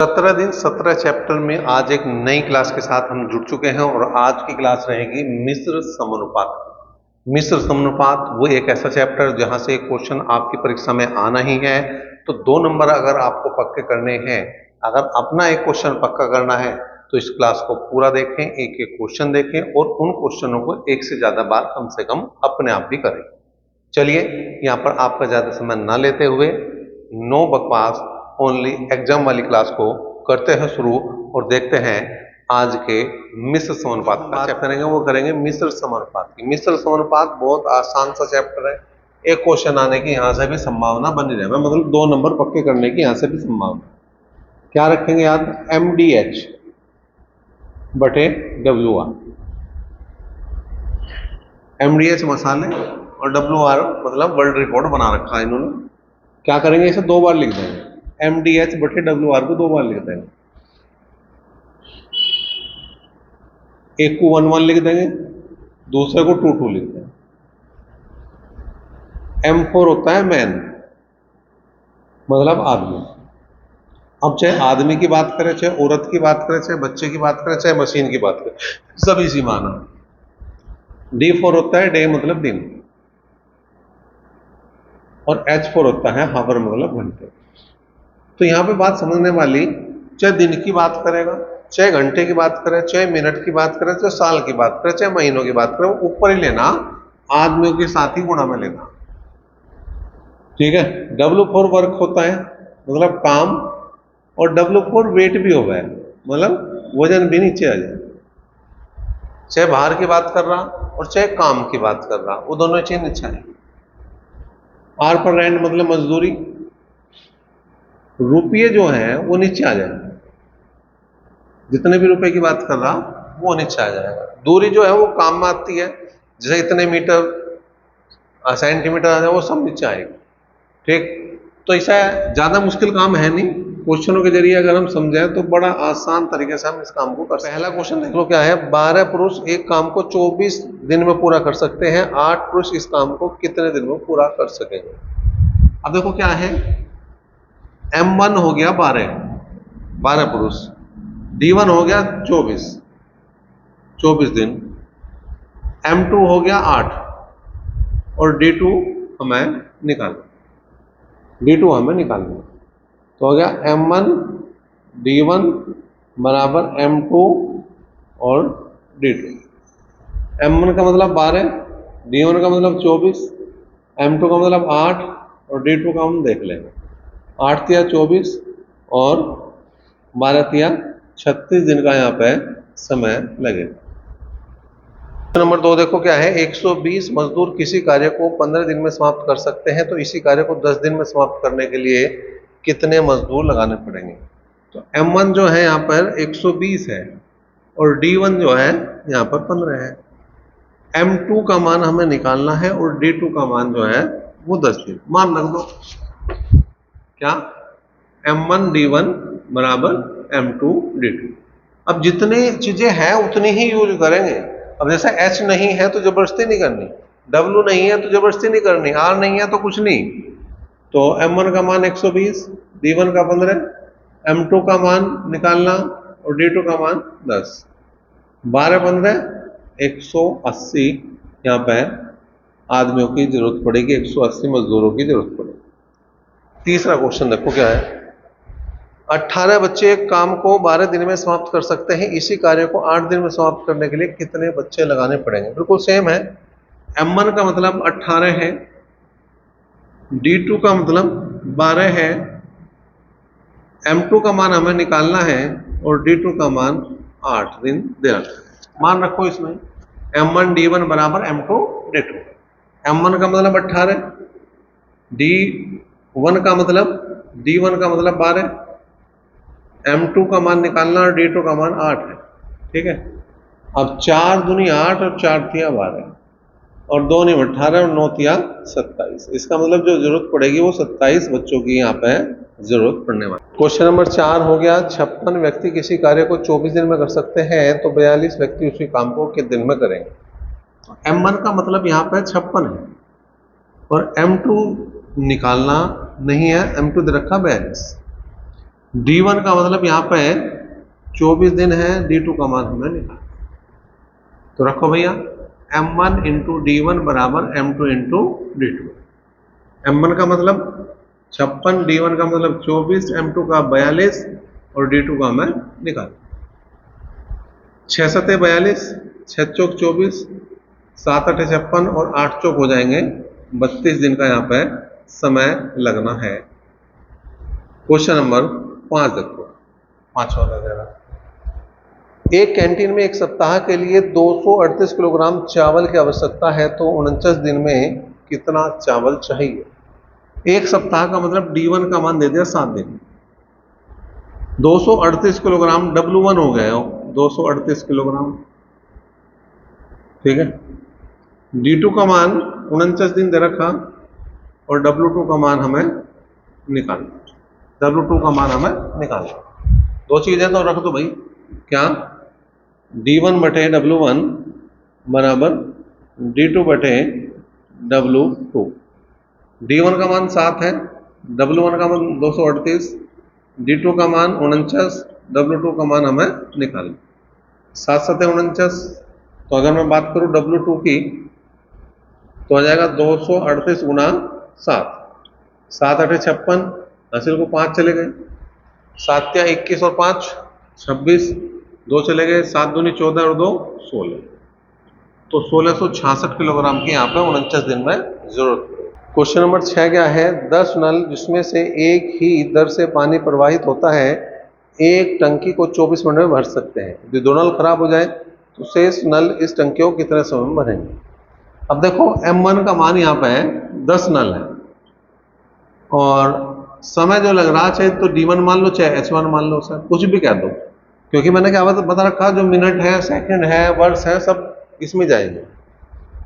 17 दिन 17 चैप्टर में आज एक नई क्लास के साथ हम जुड़ चुके हैं और आज की क्लास रहेगी मिश्र समानुपात। मिश्र समानुपात वो एक ऐसा चैप्टर जहां से एक क्वेश्चन आपकी परीक्षा में आना ही है। तो 2 नंबर अगर आपको पक्के करने हैं, अगर अपना एक क्वेश्चन पक्का करना है तो इस क्लास को पूरा देखें, एक एक क्वेश्चन देखें और उन क्वेश्चनों को एक से ज्यादा बार कम से कम अपने आप भी करें। चलिए यहाँ पर आपका ज्यादा समय ना लेते हुए नो बकवास ओनली एग्जाम वाली क्लास को करते हैं शुरू और देखते हैं आज के मिश्र समानुपात का चैप्टर करेंगे। वो करेंगे मिश्र समानुपात की। मिश्र समानुपात बहुत आसान सा चैप्टर है, एक क्वेश्चन आने की यहाँ से भी संभावना बनी रहे, मतलब 2 नंबर पक्के करने की यहाँ से भी संभावना। क्या रखेंगे याद? MDH बटे WR। MDH मसाले और WR मतलब वर्ल्ड रिकॉर्ड बना रखा है इन्होंने। क्या करेंगे? इसे 2 बार लिख देंगे। MDH बटे WR को 2 बार लिख देंगे। एक को 1 1 लिख देंगे, दूसरे को 2 2 लिख देंगे। M4 होता है मैन, मतलब आदमी। अब चाहे आदमी की बात करें, चाहे औरत की बात करें, चाहे बच्चे की बात करें, चाहे मशीन की बात करें, सब इसी माना। D4 होता है डे मतलब दिन, और H4 होता है हावर मतलब घंटे। तो यहां पे बात समझने वाली, चाहे दिन की बात करेगा, चाहे घंटे की बात करें, चाहे मिनट की बात करें, चाहे साल की बात करें, चाहे महीनों की बात करें, वो ऊपर ही लेना, आदमियों के साथ ही गुणा में लेना। ठीक है। W4 वर्क होता है मतलब काम, और W4 वेट भी होगा है, मतलब वजन भी नीचे आ जाए। चाहे बाहर की बात कर रहा और चाहे काम की बात कर रहा, वो दोनों चीज नीचे आएगी। R पर रेंट मतलब मजदूरी, रुपये जो है वो नीचे आ जाएगा। जितने भी रुपए की बात कर रहा वो नीचे आ जाएगा। दूरी जो है वो काम में आती है, जैसे इतने मीटर सेंटीमीटर आ जाए, वो सब नीचे आएगी। ठीक। तो ऐसा ज्यादा मुश्किल काम है नहीं, क्वेश्चनों के जरिए अगर हम समझें तो बड़ा आसान तरीके से हम इस काम को कर सकते हैं। पहला क्वेश्चन देख लो क्या है। 12 पुरुष एक काम को 24 दिन में पूरा कर सकते हैं, 8 पुरुष इस काम को कितने दिन में पूरा कर सकेंगे? अब देखो क्या है, M1 हो गया 12 पुरुष, D1 हो गया 24 दिन, M2 हो गया 8 और D2 हमें निकालना। तो हो गया M1 D1 बराबर M2 और D2। M1 का मतलब 12, D1 का मतलब 24, M2 का मतलब 8 और D2 का हम देख लेंगे। 8 तिया 24 और 12 तिया 36 दिन का यहाँ पे समय लगेगा। नंबर 2 देखो क्या है। 120 मजदूर किसी कार्य को 15 दिन में समाप्त कर सकते हैं, तो इसी कार्य को 10 दिन में समाप्त करने के लिए कितने मजदूर लगाने पड़ेंगे? तो M1 जो है यहाँ पर 120 है और D1 जो है यहाँ पर 15 है। M2 का मान हमें निकालना है और D2 का मान जो है वो 10 दिन। मान रख दो क्या, M1 D1 बराबर M2 D2। अब जितनी चीजें हैं उतनी ही यूज करेंगे। अब जैसे H नहीं है तो जबरदस्ती नहीं करनी, W नहीं है तो जबरदस्ती नहीं करनी, R नहीं है तो कुछ नहीं। तो M1 का मान 120, D1 का 15, M2 का मान निकालना और D2 का मान 10। 12 15 180 यहाँ पे आदमियों की जरूरत पड़ेगी, 180 मजदूरों की जरूरत पड़ेगी। तीसरा क्वेश्चन देखो क्या है। 18 बच्चे एक काम को 12 दिन में समाप्त कर सकते हैं, इसी कार्य को 8 दिन में समाप्त करने के लिए कितने बच्चे लगाने पड़ेंगे? बिल्कुल सेम है। M1 का मतलब 18 है, D2 का मतलब 12 है, M2 का मान हमें निकालना है और D2 का मान 8 दिन दे रखा है। मान रखो इसमें M1 D1 बराबर M2 D2। M1 का मतलब 18, D1 का मतलब D1 का मतलब 12, M2 का मान निकालना और D2 का मान 8 है। ठीक है। अब 4 दूनी 8 और 4 तिया 12 और 2 नहीं 18 और 9 तिया 27। इसका मतलब जो जरूरत पड़ेगी वो 27 बच्चों की यहाँ पे जरूरत पड़ने वाली। क्वेश्चन नंबर 4 हो गया। 56 व्यक्ति किसी कार्य को 24 दिन में कर सकते हैं, तो 42 व्यक्ति उसी काम को कितने दिन में करेंगे? M1 का मतलब यहाँ पे 56 है और M2 निकालना नहीं है, M2 दे रखा 42। D1 का मतलब यहाँ पे 24 दिन है, D2 का मान हमें निकाल। तो रखो भैया M1 इंटू D1 बराबर M2 इंटू D2। M1 का मतलब 56, D1 का मतलब 24, M2 का 42 और D2 का मैं निकाल। 6 सते 42, 6 चौक 24, 7 8 56 और 8 चौक हो जाएंगे 32 दिन का यहाँ पे समय लगना है। क्वेश्चन नंबर 5 देखो, 5 वाला जरा। एक कैंटीन में एक सप्ताह के लिए 238 किलोग्राम चावल की आवश्यकता है, तो 49 दिन में कितना चावल चाहिए? एक सप्ताह का मतलब D1 का मान दे दिया 7 दिन। 238 किलोग्राम W1 हो गया, 238 किलोग्राम, ठीक है। D2 का मान 49 दिन दे रखा और W2 का मान हमें निकालना। W2 का मान हमें निकालना। दो चीजें तो रख दो भाई, क्या? D1 बटे W1 बराबर D2 बटे W2। D1 का मान 7 है, W1 का मान 238, D2 का मान 49, W2 का मान हमें निकालना। 7 सते 49, तो अगर मैं बात करूं W2 की तो आ जाएगा 238 गुना 7, 7 8 56, हासिल को 5 चले गए, 7 या 21 और 5 26, 2 चले गए, 7 दूनी 14 और 2 16, तो 1666 किलोग्राम की यहाँ पे 49 दिन में जरूरत पड़ेगी। क्वेश्चन नंबर 6 क्या है? 10 नल जिसमें से एक ही दर से पानी प्रवाहित होता है, एक टंकी को 24 मिनट में भर सकते हैं। यदि दो नल खराब हो जाए तो शेष नल इस टंकी को कितने समय में भरेंगे? अब देखो M1 का मान यहाँ पे है 10 नल है और समय जो लग रहा चाहे तो D1 मान लो चाहे H1 मान लो, सर कुछ भी कह दो, क्योंकि मैंने क्या बता रखा, जो मिनट है, सेकंड है, वर्ष है, सब इसमें जाएंगे।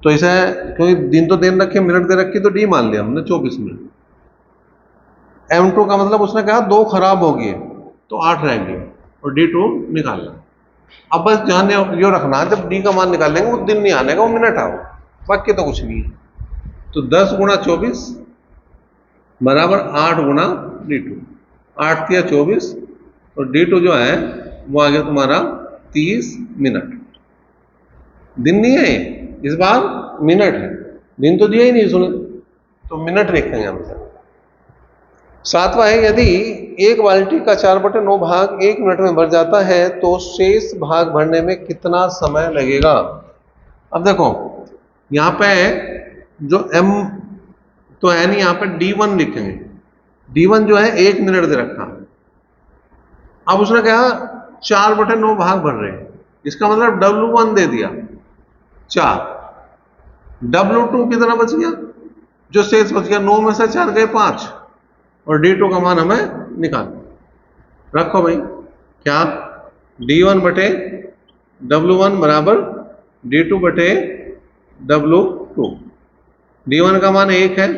तो इसे क्योंकि दिन तो दिन रखे, मिनट दे रखी, तो D मान लिया हमने 24 मिनट। M2 का मतलब उसने कहा 2 खराब हो गए तो 8 रह गए और D2 निकालना। अब बस ध्यान यो रखना, जब D का मान निकालेंगे वो दिन नहीं आने का, वो मिनट आओ, बाकी तो कुछ नहीं है। तो 10 गुना 24 बराबर 8 गुना D2, 8 या 24 और D2 जो है वो आ गया तुम्हारा 30 मिनट। दिन नहीं है इस बार, मिनट है, दिन तो दिया ही नहीं सुने, तो मिनट लिखेंगे हम सर। 7वां है, यदि एक बाल्टी का 4/9 भाग 1 मिनट में भर जाता है तो शेष भाग भरने में कितना समय लगेगा? अब देखो यहाँ पे जो M तो है नहीं, यहाँ पे D1 लिखेंगे। D1 जो है 1 मिनट दे रखा, अब उसने कहा 4/9 भाग भर रहे हैं, इसका मतलब W1 दे दिया 4, W2 कितना बच गया, जो शेष बच गया 9 में से 4 गए 5 और D2 का मान हमें निकालना। रखो भाई, क्या? D1 बटे W1 बराबर D2 बटे W2। D1 का मान 1 है,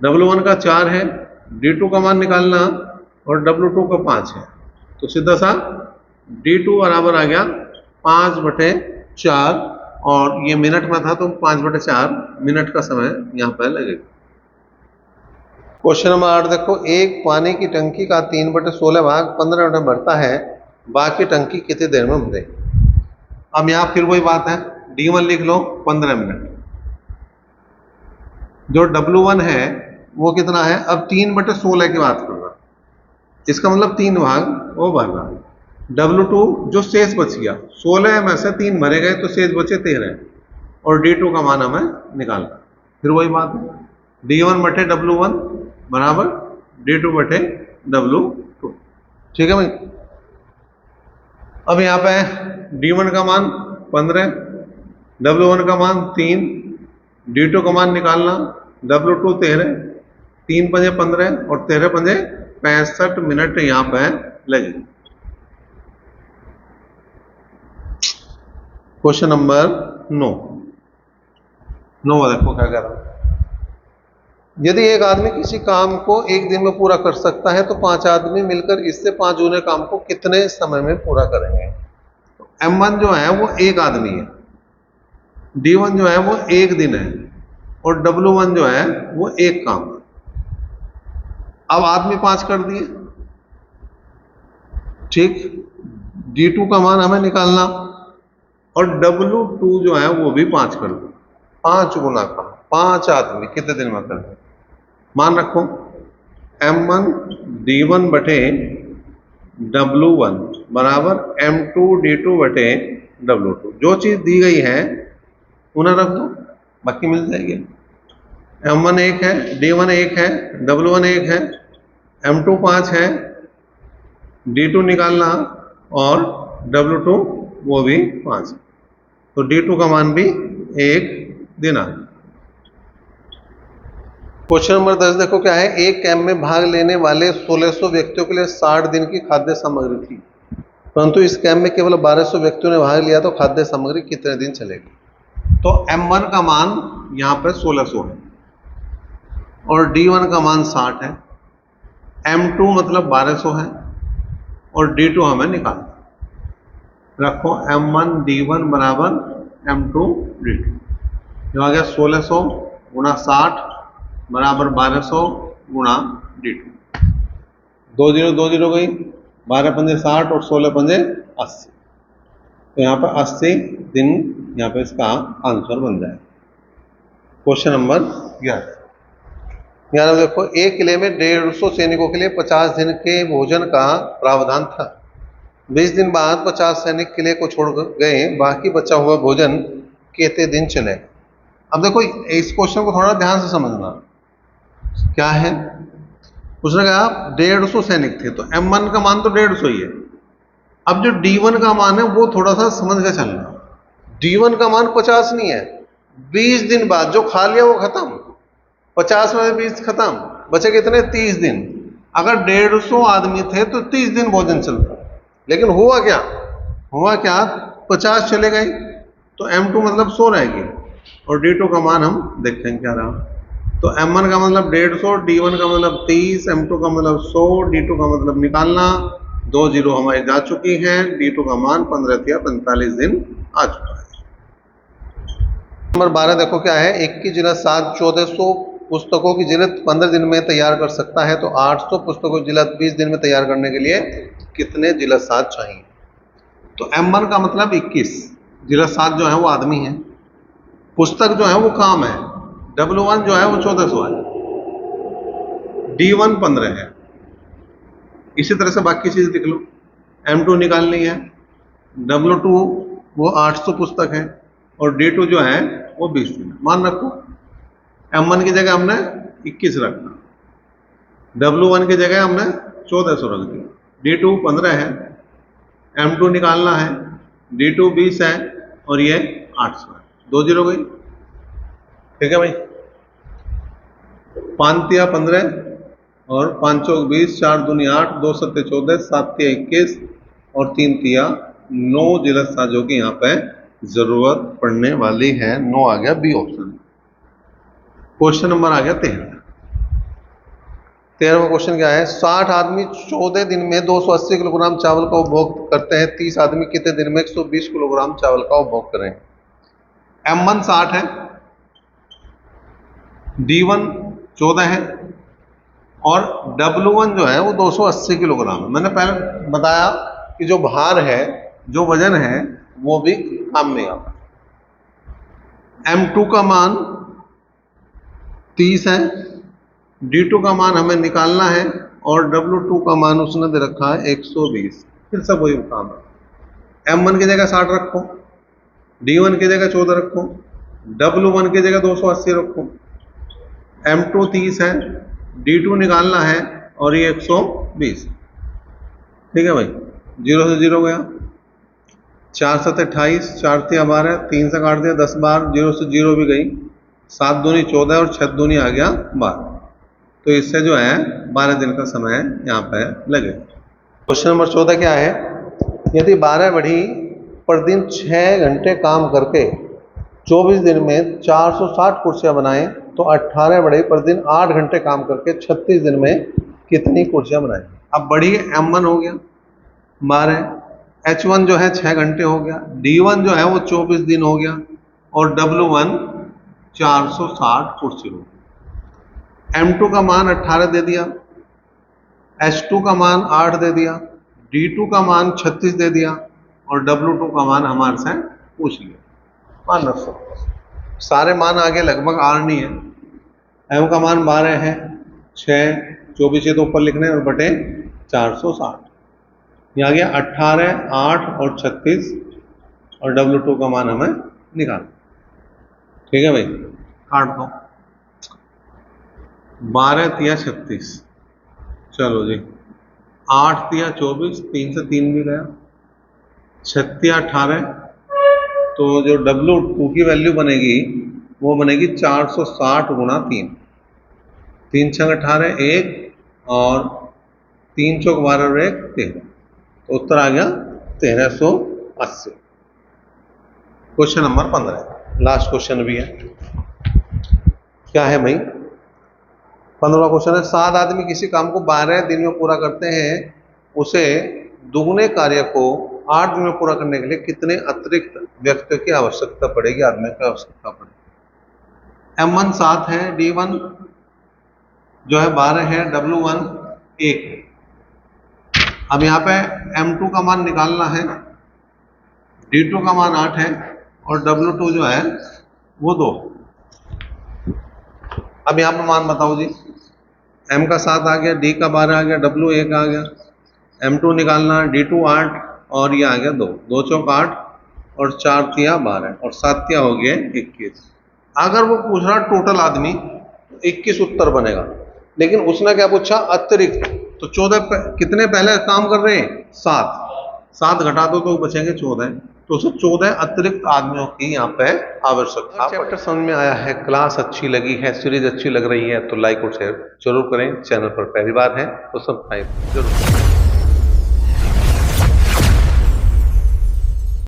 W1 का 4 है, D2 का मान निकालना और W2 का 5 है, तो सीधा सा D2 बराबर आ गया 5/4 और ये मिनट में था तो 5/4 मिनट का समय यहाँ पर लगेगा। क्वेश्चन नंबर 8 देखो, एक पानी की टंकी का 3/16 भाग 15 मिनट में भरता है, बाकी टंकी कितनी देर में भरेगी? अब यहाँ फिर वही बात है, D1 लिख लो 15 मिनट, जो W1 है वो कितना है, अब 3/16 की बात कर रहा, इसका मतलब 3 भाग वो भर रहा है। W2 जो शेष बच गया, 16 में से 3 भरे गए तो शेष बचे 13 और D2 का मान हमें निकालना। फिर वही बात है, D1 बटे W1 बराबर D2 बटे W2, ठीक है भाई। अब यहाँ पे D1 का मान 15, W1 का मान 3, D2 का मान निकालना, W2 13, 3 पंजे 15 और 13 पंजे 65 मिनट यहाँ पे लगेगी। क्वेश्चन नंबर 9 देखो क्या कर रहा है। यदि एक आदमी किसी काम को एक दिन में पूरा कर सकता है तो 5 आदमी मिलकर इससे 5 गुने काम को कितने समय में पूरा करेंगे? तो M1 जो है वो एक आदमी है, D1 जो है वो एक दिन है और W1 जो है वो एक काम है। अब आदमी 5 कर दिए ठीक। D2 का मान हमें निकालना, और W2 जो है वो भी 5 कर दो। 5 गुना का 5 आदमी कितने दिन में कर दो। मान रखो M1 D1 बटे W1 बराबर M2 D2 बटे W2। जो चीज दी गई है उन्हें रख दो, बाकी मिल जाएगी। M1 1 है, D1 1 है, W1 1 है, M2 5 है, D2 निकालना, और W2 वो भी 5 है। तो D2 का मान भी 1 देना। क्वेश्चन नंबर 10 देखो क्या है। एक कैंप में भाग लेने वाले 1600 व्यक्तियों के लिए 60 दिन की खाद्य सामग्री थी, परंतु इस कैंप में केवल 1200 व्यक्तियों ने भाग लिया, तो खाद्य सामग्री कितने दिन चलेगी। तो M1 का मान यहाँ पर 1600 है, और D1 का मान 60 है, M2 मतलब 1200 है, और D2 हमें निकालना। रखो M1 D1 बराबर M2 D2। जो आ गया 1600 गुणा 60 बराबर 1200 गुणा D2। 2 0 2 0 गई, 12 पंजे 60 और 16 पंजे 80। तो यहाँ पर 80 दिन यहाँ पे इसका आंसर बन जाए। Question number 11। यहाँ देखो, एक किले में 150 सैनिकों के लिए 50 दिन के भोजन का प्रावधान था। 20 दिन बाद 50 सैनिक किले को छोड़ गए, बाकी बचा हुआ भोजन कितने दिन चले। अब देखो इस क्वेश्चन को थोड़ा ध्यान से समझना। क्या है, उसने कहा 150 सैनिक थे, तो M1 का मान तो 150 ही है। अब जो D1 का मान है वो थोड़ा सा समझ के चलना। D1 का मान 50 नहीं है। 20 दिन बाद जो खा लिया वो खत्म, 50 में 20 खत्म, बचे कितने 30 दिन। अगर 150 आदमी थे तो 30 दिन भोजन चलता, लेकिन हुआ क्या 50 चले गए, तो M2 मतलब 100 रहेगी, और D2 का मान हम देखेंगे क्या रहा। तो M1 का मतलब 150, D1 का मतलब 30, M2 का मतलब 100, D2 का मतलब निकालना। 2 0 हमारी जा चुकी हैं। D2 का मान 15 या 45 दिन आ चुका है। नंबर 12 देखो क्या है। 21 जिला 1400 पुस्तकों की जिल्लत 15 दिन में तैयार कर सकता है, तो 800 पुस्तकों की जिल्लत 20 दिन में तैयार करने के लिए कितने जिला साथ चाहिए। तो M1 का मतलब 21, जिला साथ जो है वो आदमी है, पुस्तक जो है वो काम है, W1 जो है वो 1400 है, D1 15 है। इसी तरह से बाकी चीज लिख लो। M2 निकालनी है, W2 वो 800 पुस्तक है, और D2 जो है वो 20 दिन। मान रखो M1 की जगह हमने 21 रखना, W1 की जगह हमने 1400 रख दिया, D2 15 है, M2 निकालना है, D2 20 है, और ये 800 है। 2 0 गई, ठीक है भाई। 5 तिया 15 और 5 चौक 20, 4 दूनी 8, 2 सत्ते 14, 7 तिया 21 और 3 तिया 9 जिला साजों की यहाँ पे जरूरत पड़ने वाली है। 9 आ गया बी ऑप्शन। क्वेश्चन नंबर आ गया 13वां क्वेश्चन क्या है। 60 आदमी 14 दिन में 280 किलोग्राम चावल का उपभोग करते हैं, 30 आदमी कितने दिन में 120 किलोग्राम चावल का उपभोग करें। M1 60 है, D1 14 है, और W1 जो है वो 280 किलोग्राम है। मैंने पहले बताया कि जो भार है, जो वजन है, वो भी काम में आता है। M2 का मान 30 है, D2 का मान हमें निकालना है, और W2 का मान उसने दे रखा है 120। फिर सब वही काम है। M1 की जगह 60 रखो, D1 की जगह 14 रखो, W1 की जगह 280 रखो, M2 30 है, D2 निकालना है, और ये 120। ठीक है भाई, 0 से 0 गया, 4 7 28, 4 3 12, 3 से काट दिया 10 बार, 0 से 0 भी गई, 7 दूनी 14 और 6 दूनी आ गया 12। तो इससे जो है 12 दिन का समय यहाँ पे लगेगा। क्वेश्चन नंबर 14 क्या है। यदि 12 बढ़ी प्रतिदिन 6 घंटे काम करके 24 दिन में 460 कुर्सियां बनाएं, तो 18 बढ़ई प्रतिदिन 8 घंटे काम करके 36 दिन में कितनी कुर्सियां बनाएं। अब बढ़ी M1 हो गया 12, H1 जो है 6 घंटे हो गया, D1 जो है वो 24 दिन हो गया, और W1 460 कुर्सी हो गई। M2 का मान 18 दे दिया, H2 का मान 8 दे दिया, D2 का मान 36 दे दिया और W2 का मान हमारे से पूछ लिया, मान रख सकते। सारे मान आगे लगभग आर नहीं है। M का मान 12 है, 6, 24 ये तो ऊपर लिखने और बटे 460। ये आ गया 18, 8 और 36 और W2 का मान हमें निकालना। ठीक है भाई, काट दो। 12 तिया 36, चलो जी। 8 तिया 24, 3 से 3 भी गया, 6 तिया 18, तो जो W2 की वैल्यू बनेगी वो बनेगी 460 गुणा 3, 3 छंग 18, 1 और 3 चौक 12 और 1 13, तो उत्तर आ गया 1380। क्वेश्चन नंबर 15, लास्ट क्वेश्चन भी है। क्या है भाई? 15वां क्वेश्चन है, 7 आदमी किसी काम को 12 दिन में पूरा करते हैं, उसे दुगने कार्य को 8 दिन में पूरा करने के लिए कितने अतिरिक्त व्यक्तियों की आवश्यकता पड़ेगी, आदमी की आवश्यकता पड़ेगी। M1 7 है, D1 जो है 12 है, W1 1 है। अब यहाँ पे M2 का मान निकालना है, D2 का मान 8 है और W2 जो है वो 2। अब यहाँ पे मान बताओ जी। M का 7 आ गया, D का 12 आ गया, W 1 आ गया, M2 निकालना, D2 8 और ये आ गया 2, 2 चौक 8 और 4 तिया 12 और 7 तिया हो गए 21। अगर वो पूछ रहा टोटल आदमी तो 21 उत्तर बनेगा, लेकिन उसने क्या पूछा? अतिरिक्त। तो 14 कितने पहले काम कर रहे हैं? 7 घटा दो तो बचेंगे 14, तो उसे 14 अतिरिक्त आदमियों की यहाँ पे आवश्यकता। चैप्टर समझ में आया है, क्लास अच्छी लगी है, सीरीज अच्छी लग रही है तो लाइक और शेयर जरूर करें। चैनल पर पहली बार है तो सब्सक्राइब जरूर करें।